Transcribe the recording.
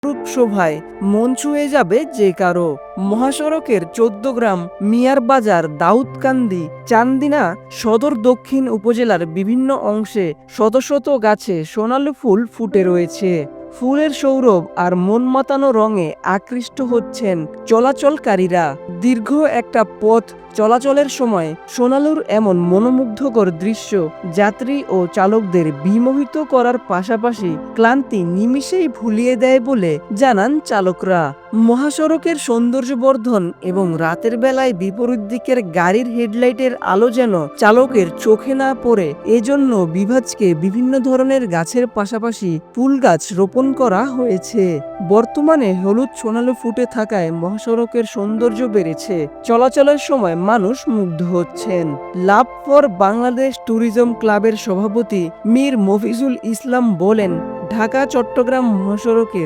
রূপ শোভায় মন ছুঁয়ে যাবে যে কারো। মহাসড়কের ১৪ গ্রাম মিয়ার বাজার, দাউদকান্দি, চান্দিনা সদর দক্ষিণ উপজেলার বিভিন্ন অংশে শত শত গাছে সোনালী ফুল ফুটে রয়েছে। ফুলের সৌরভ আর মন মাতানো রঙে আকৃষ্ট হচ্ছেন চলাচলকারীরা। দীর্ঘ একটা পথ চলাচলের সময় সোনালুর এমন মনোমুগ্ধকর দৃশ্য যাত্রী ও চালকদের বিমোহিত করার পাশাপাশি ক্লান্তি নিমিষেই ভুলিয়ে দেয় বলে জানান চালকরা। মহাসড়কের সৌন্দর্যবর্ধন এবং রাতের বেলায় বিপরীত দিকের গাড়ির হেডলাইটের আলো যেন চালকের চোখে না পড়ে, এজন্য বিভাজকে বিভিন্ন ধরনের গাছের পাশাপাশি ফুল গাছ রোপণ করা হয়েছে। বর্তমানে হলুদ সোনালী ফুটে থাকায় মহাসড়কের সৌন্দর্য বেড়েছে। চলাচলের সময় মানুষ মুগ্ধ হচ্ছেন। লাভ ফর বাংলাদেশ ট্যুরিজম ক্লাবের সভাপতি মীর মফিজুল ইসলাম বলেন, ঢাকা চট্টগ্রাম মহাসড়কে